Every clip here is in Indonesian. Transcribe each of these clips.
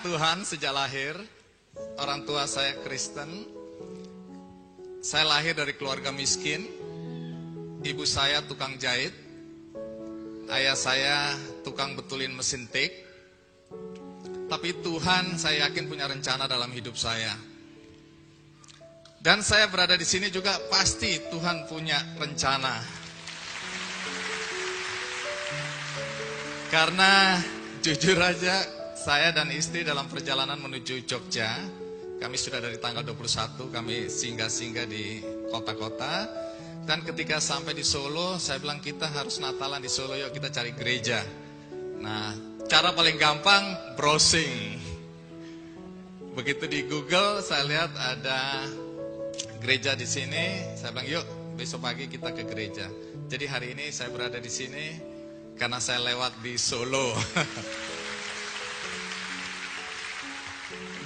Tuhan sejak lahir. Orang tua saya Kristen. Saya lahir dari keluarga miskin. Ibu saya tukang jahit. Ayah saya tukang betulin mesin tik. Tapi Tuhan saya yakin punya rencana dalam hidup saya. Dan saya berada di sini juga pasti Tuhan punya rencana. Karena jujur aja saya dan istri dalam perjalanan menuju Jogja. Kami sudah dari tanggal 21 kami singgah-singgah di kota-kota. Dan ketika sampai di Solo, saya bilang kita harus Natalan di Solo, yuk kita cari gereja. Nah, cara paling gampang browsing. Begitu di Google saya lihat ada gereja di sini, saya bilang yuk besok pagi kita ke gereja. Jadi hari ini saya berada di sini karena saya lewat di Solo.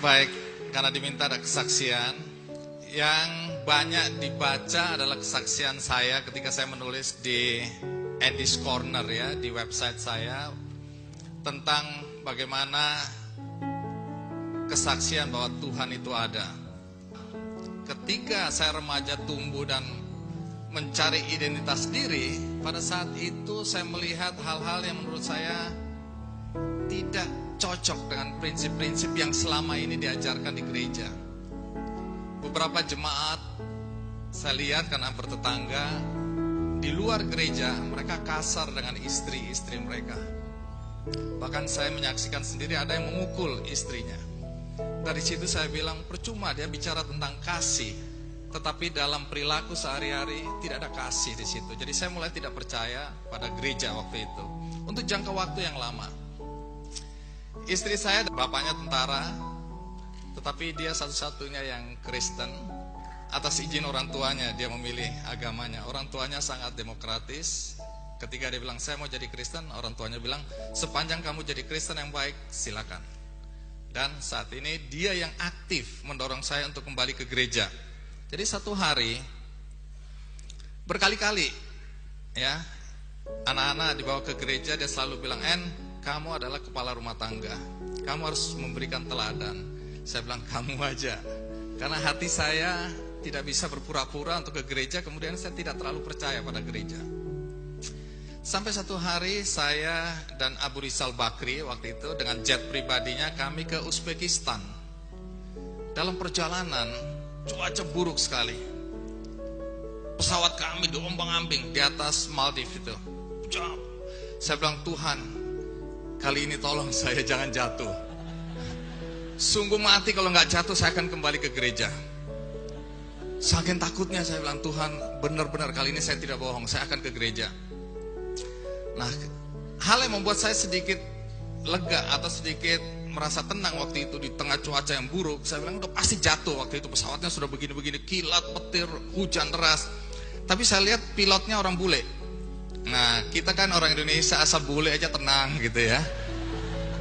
Baik, karena diminta ada kesaksian. Yang banyak dibaca adalah kesaksian saya ketika saya menulis di Andy's Corner ya, di website saya, tentang bagaimana kesaksian bahwa Tuhan itu ada. Ketika saya remaja tumbuh dan mencari identitas diri, pada saat itu saya melihat hal-hal yang menurut saya tidak cocok dengan prinsip-prinsip yang selama ini diajarkan di gereja. Beberapa jemaat saya lihat karena bertetangga di luar gereja, mereka kasar dengan istri-istri mereka. Bahkan saya menyaksikan sendiri ada yang memukul istrinya. Dari situ saya bilang percuma dia bicara tentang kasih, tetapi dalam perilaku sehari-hari tidak ada kasih di situ. Jadi saya mulai tidak percaya pada gereja waktu itu untuk jangka waktu yang lama. Istri saya, bapaknya tentara, tetapi dia satu-satunya yang Kristen. Atas izin orang tuanya dia memilih agamanya. Orang tuanya sangat demokratis. Ketika dia bilang saya mau jadi Kristen, orang tuanya bilang sepanjang kamu jadi Kristen yang baik silakan. Dan saat ini dia yang aktif mendorong saya untuk kembali ke gereja. Jadi satu hari berkali-kali ya, anak-anak dibawa ke gereja, dia selalu bilang, "En, kamu adalah kepala rumah tangga. Kamu harus memberikan teladan." Saya bilang, "Kamu aja." Karena hati saya tidak bisa berpura-pura untuk ke gereja, kemudian saya tidak terlalu percaya pada gereja. Sampai satu hari saya dan Abu Rizal Bakri waktu itu dengan jet pribadinya kami ke Uzbekistan. Dalam perjalanan cuaca buruk sekali. Pesawat kami diombang-ambing di atas Maldives itu. Saya bilang, "Tuhan, kali ini tolong saya jangan jatuh. Sungguh mati kalau nggak jatuh saya akan kembali ke gereja." Saking takutnya saya bilang, "Tuhan, benar-benar kali ini saya tidak bohong, saya akan ke gereja." Nah, hal yang membuat saya sedikit lega atau sedikit merasa tenang waktu itu di tengah cuaca yang buruk, saya bilang udah pasti jatuh waktu itu, pesawatnya sudah begini-begini, kilat, petir, hujan deras. Tapi saya lihat pilotnya orang bule. Nah, kita kan orang Indonesia asal bule aja tenang gitu ya.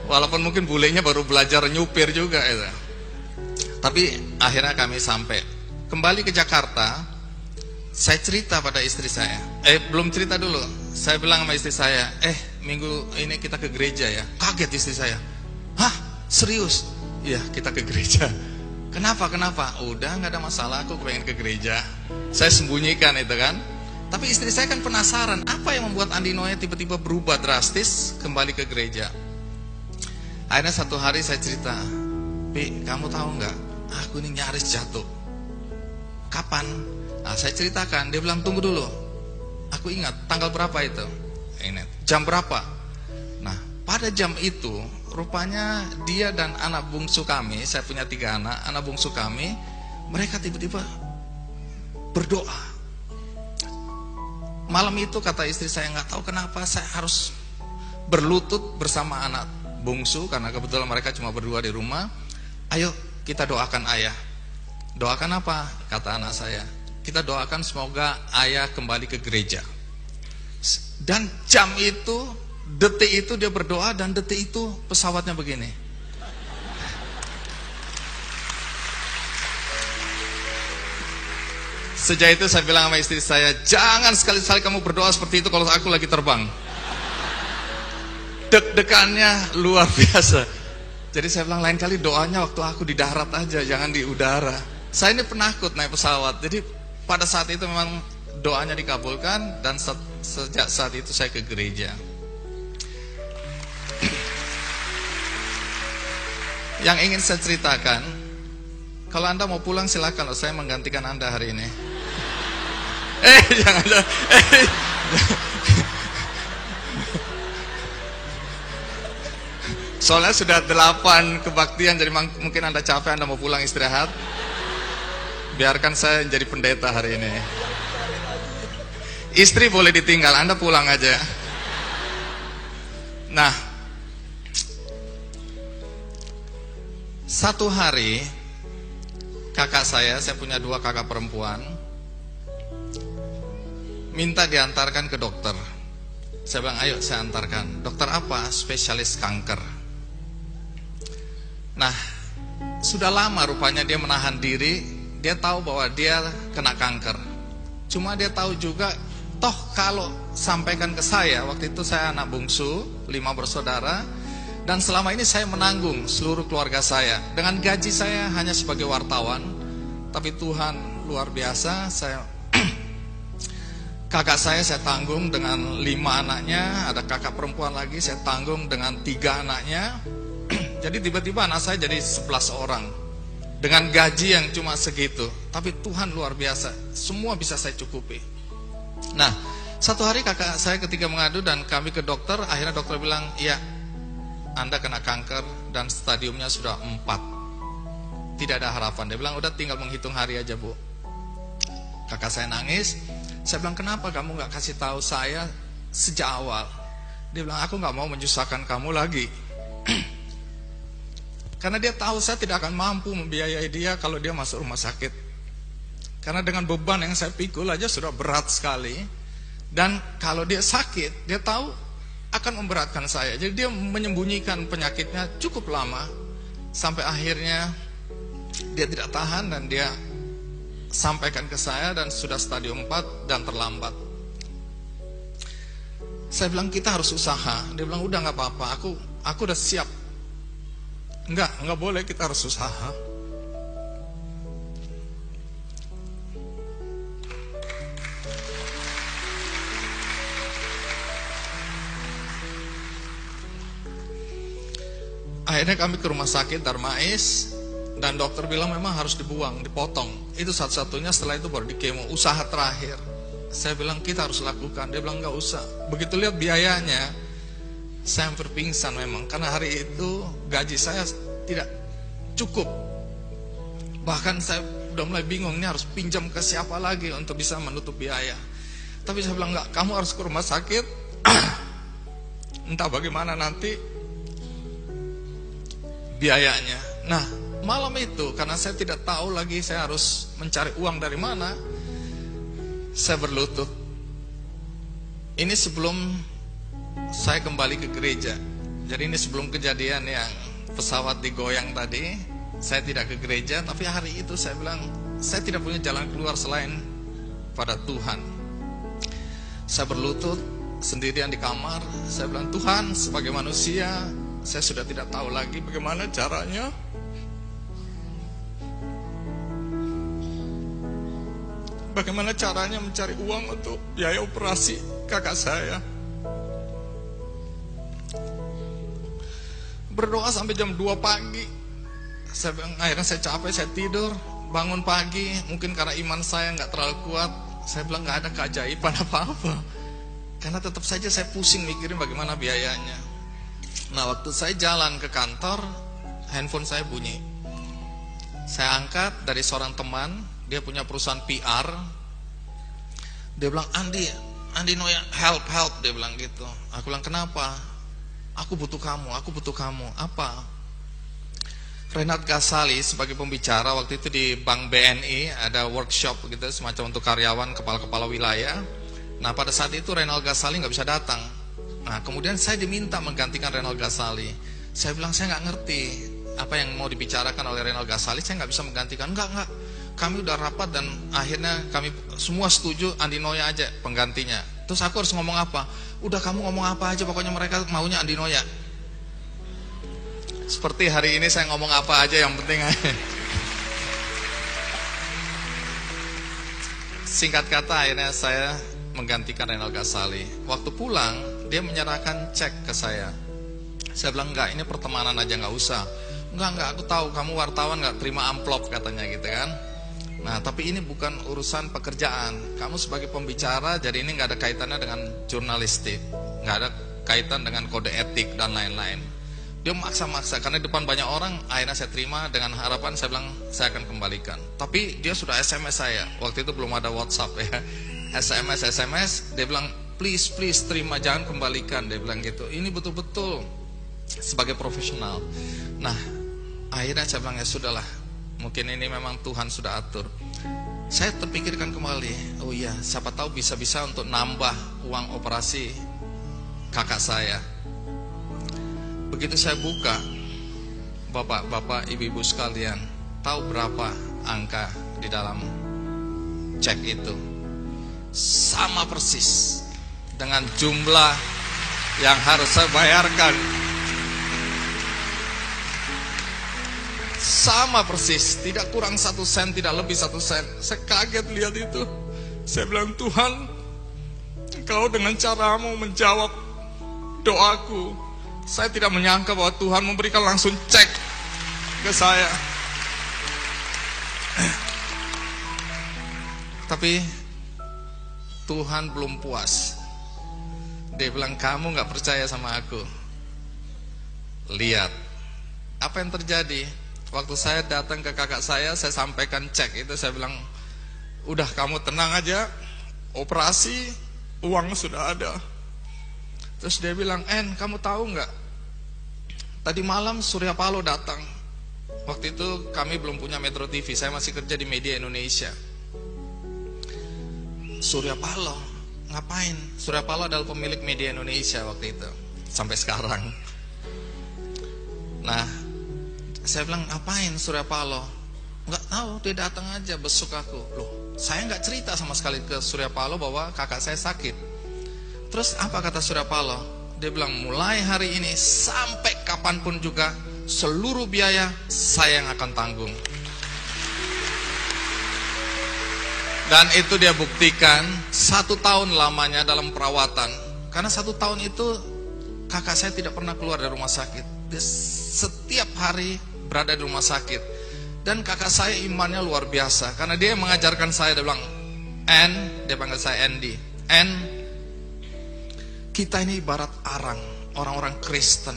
Walaupun mungkin bulenya baru belajar nyupir juga itu. Tapi akhirnya kami sampai. Kembali ke Jakarta, saya cerita pada istri saya. Belum cerita dulu. Saya bilang sama istri saya, minggu ini kita ke gereja ya. Kaget istri saya. "Hah? Serius?" "Iya, kita ke gereja." Kenapa? Udah gak ada masalah, aku pengen ke gereja. Saya sembunyikan itu kan. Tapi istri saya kan penasaran, apa yang membuat Andi Noe tiba-tiba berubah drastis kembali ke gereja. Akhirnya satu hari saya cerita, "Pi, kamu tahu nggak? Aku ini nyaris jatuh." "Kapan?" Nah, saya ceritakan. Dia bilang, "Tunggu dulu. Aku ingat tanggal berapa itu? Ini jam berapa?" Nah, pada jam itu rupanya dia dan anak bungsu kami, saya punya 3 anak, anak bungsu kami, mereka tiba-tiba berdoa. Malam itu kata istri saya, nggak tahu kenapa saya harus berlutut bersama anak bungsu karena kebetulan mereka cuma berdua di rumah. "Ayo kita doakan ayah." "Doakan apa?" kata anak saya. "Kita doakan semoga ayah kembali ke gereja." Dan jam itu, detik itu dia berdoa, dan detik itu pesawatnya begini. Sejak itu saya bilang sama istri saya, "Jangan sekali-kali kamu berdoa seperti itu kalau aku lagi terbang." Deg-degannya luar biasa. Jadi saya bilang lain kali doanya waktu aku di darat aja, jangan di udara. Saya ini penakut naik pesawat. Jadi pada saat itu memang doanya dikabulkan, dan sejak saat itu saya ke gereja. Yang ingin saya ceritakan, kalau Anda mau pulang silakan, saya menggantikan Anda hari ini. Jangan. Soalnya sudah 8 kebaktian, jadi mungkin Anda capek, Anda mau pulang istirahat. Biarkan saya jadi pendeta hari ini. Istri boleh ditinggal, Anda pulang aja. Nah, satu hari kakak saya punya 2 kakak perempuan, minta diantarkan ke dokter. Saya bilang, ayo saya antarkan. Dokter apa? Spesialis kanker. Nah, sudah lama rupanya dia menahan diri. Dia tahu bahwa dia kena kanker. Cuma dia tahu juga, toh kalau sampaikan ke saya, waktu itu saya anak bungsu, 5 bersaudara, dan selama ini saya menanggung seluruh keluarga saya. Dengan gaji saya hanya sebagai wartawan, tapi Tuhan luar biasa. Kakak saya tanggung dengan 5 anaknya, ada kakak perempuan lagi saya tanggung dengan 3 anaknya. Jadi tiba-tiba anak saya jadi 11 orang dengan gaji yang cuma segitu. Tapi Tuhan luar biasa, semua bisa saya cukupi. Nah, satu hari kakak saya ketika mengadu dan kami ke dokter, akhirnya dokter bilang, iya, Anda kena kanker dan stadiumnya sudah 4. Tidak ada harapan. Dia bilang, udah tinggal menghitung hari aja, Bu. Kakak saya nangis. Saya bilang, kenapa kamu gak kasih tahu saya sejak awal? Dia bilang, aku gak mau menyusahkan kamu lagi. Karena dia tahu saya tidak akan mampu membiayai dia kalau dia masuk rumah sakit. Karena dengan beban yang saya pikul aja sudah berat sekali. Dan kalau dia sakit, dia tahu akan memberatkan saya. Jadi dia menyembunyikan penyakitnya cukup lama, sampai akhirnya dia tidak tahan dan dia sampaikan ke saya, dan sudah stadium 4 dan terlambat. Saya bilang, kita harus usaha. Dia bilang, udah gak apa-apa, aku udah siap. Enggak boleh, kita harus usaha. Akhirnya kami ke rumah sakit Darmais, dan dokter bilang memang harus dibuang, dipotong. Itu satu-satunya, setelah itu baru dikemo, usaha terakhir. Saya bilang, kita harus lakukan. Dia bilang, enggak usah. Begitu lihat biayanya, saya hampir pingsan memang. Karena hari itu gaji saya tidak cukup. Bahkan saya udah mulai bingung, ini harus pinjam ke siapa lagi untuk bisa menutup biaya. Tapi saya bilang, enggak, kamu harus ke rumah sakit. Entah bagaimana nanti biayanya. Nah, malam itu karena saya tidak tahu lagi saya harus mencari uang dari mana, saya berlutut. Ini sebelum saya kembali ke gereja. Jadi ini sebelum kejadian yang pesawat digoyang tadi. Saya tidak ke gereja, tapi hari itu saya bilang, saya tidak punya jalan keluar selain pada Tuhan. Saya berlutut sendirian di kamar. Saya bilang, Tuhan, sebagai manusia saya sudah tidak tahu lagi bagaimana caranya. Bagaimana caranya mencari uang untuk biaya operasi kakak saya. Berdoa sampai jam 2 pagi. Akhirnya saya capek, saya tidur. Bangun pagi, mungkin karena iman saya nggak terlalu kuat, saya bilang nggak ada keajaiban apa-apa. Karena tetap saja saya pusing mikirin bagaimana biayanya. Nah, waktu saya jalan ke kantor, handphone saya bunyi. Saya angkat, dari seorang teman, dia punya perusahaan PR. Dia bilang, Andi Noya, help, dia bilang gitu. Aku bilang, kenapa? Aku butuh kamu. Apa? Renat Gasali sebagai pembicara waktu itu di Bank BNI, ada workshop gitu, semacam untuk karyawan, kepala-kepala wilayah. Nah, pada saat itu Renal Gasali nggak bisa datang. Nah, kemudian saya diminta menggantikan Renal Gasali. Saya bilang, saya nggak ngerti apa yang mau dibicarakan oleh Renal Gasali, saya nggak bisa menggantikan. Enggak. Kami udah rapat dan akhirnya kami semua setuju Andi Noya aja penggantinya. Terus aku harus ngomong apa? Udah, kamu ngomong apa aja, pokoknya mereka maunya Andi Noya. Seperti hari ini saya ngomong apa aja yang penting. Singkat kata, akhirnya saya menggantikan Renal Kasali. Waktu pulang, dia menyerahkan cek ke saya. Saya bilang, enggak, ini pertemanan aja, enggak usah. Enggak, aku tahu kamu wartawan, enggak terima amplop katanya gitu kan. Nah, tapi ini bukan urusan pekerjaan. Kamu sebagai pembicara, jadi ini nggak ada kaitannya dengan jurnalistik, nggak ada kaitan dengan kode etik dan lain-lain. Dia maksa-maksa, karena di depan banyak orang. Akhirnya saya terima dengan harapan, saya bilang saya akan kembalikan. Tapi dia sudah SMS saya. Waktu itu belum ada WhatsApp ya. SMS, dia bilang please terima, jangan kembalikan. Dia bilang gitu. Ini betul-betul sebagai profesional. Nah, akhirnya saya bilang ya sudahlah. Mungkin ini memang Tuhan sudah atur. Saya terpikirkan kembali, oh iya, siapa tahu bisa-bisa untuk nambah uang operasi kakak saya. Begitu saya buka, bapak-bapak, ibu-ibu sekalian, tahu berapa angka di dalam cek itu? Sama persis dengan jumlah yang harus saya bayarkan. Sama persis, tidak kurang 1 sen, tidak lebih 1 sen. Saya kaget lihat itu. Saya bilang, Tuhan, Engkau dengan caramu menjawab doaku. Saya tidak menyangka bahwa Tuhan memberikan langsung cek ke saya. Tapi Tuhan belum puas. Dia bilang, kamu gak percaya sama aku. Lihat apa yang terjadi. Waktu saya datang ke kakak saya sampaikan cek itu, saya bilang, udah kamu tenang aja, operasi, uang sudah ada. Terus dia bilang, kamu tahu nggak? Tadi malam Surya Paloh datang. Waktu itu kami belum punya Metro TV, saya masih kerja di Media Indonesia. Surya Paloh, ngapain? Surya Paloh adalah pemilik Media Indonesia waktu itu, sampai sekarang. Nah, saya bilang, ngapain Surya Paloh? Nggak tahu, dia datang aja besuk aku. Loh, saya nggak cerita sama sekali ke Surya Paloh bahwa kakak saya sakit. Terus apa kata Surya Paloh? Dia bilang, mulai hari ini sampai kapanpun juga, seluruh biaya saya yang akan tanggung. Dan itu dia buktikan 1 tahun lamanya dalam perawatan. Karena 1 tahun itu kakak saya tidak pernah keluar dari rumah sakit. Dia setiap hari berada di rumah sakit. Dan kakak saya imannya luar biasa, karena dia mengajarkan saya. Dia bilang, dia panggil saya Andy, kita ini ibarat arang, orang-orang Kristen.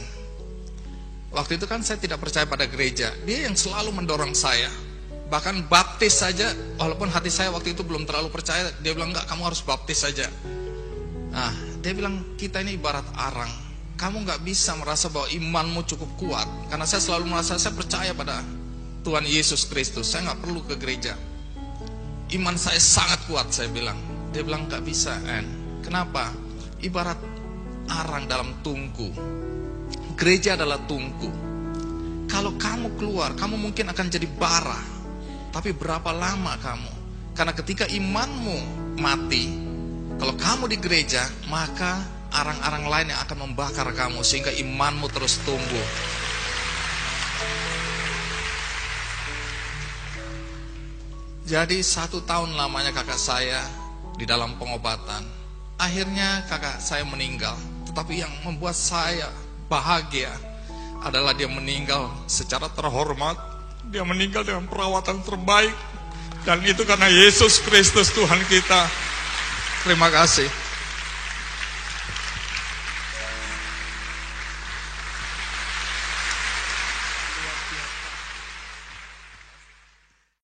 Waktu itu kan saya tidak percaya pada gereja. Dia yang selalu mendorong saya. Bahkan baptis saja, walaupun hati saya waktu itu belum terlalu percaya, dia bilang, enggak, kamu harus baptis saja. Nah, dia bilang, kita ini ibarat arang. Kamu gak bisa merasa bahwa imanmu cukup kuat. Karena saya selalu merasa saya percaya pada Tuhan Yesus Kristus. Saya gak perlu ke gereja. Iman saya sangat kuat, saya bilang. Dia bilang, gak bisa, Kenapa? Ibarat arang dalam tungku. Gereja adalah tungku. Kalau kamu keluar, kamu mungkin akan jadi bara. Tapi berapa lama kamu? Karena ketika imanmu mati, kalau kamu di gereja, maka arang-arang lain yang akan membakar kamu sehingga imanmu terus tumbuh. Jadi 1 tahun lamanya kakak saya di dalam pengobatan. Akhirnya kakak saya meninggal. Tetapi yang membuat saya bahagia adalah dia meninggal secara terhormat. Dia meninggal dengan perawatan terbaik. Dan itu karena Yesus Kristus Tuhan kita. Terima kasih.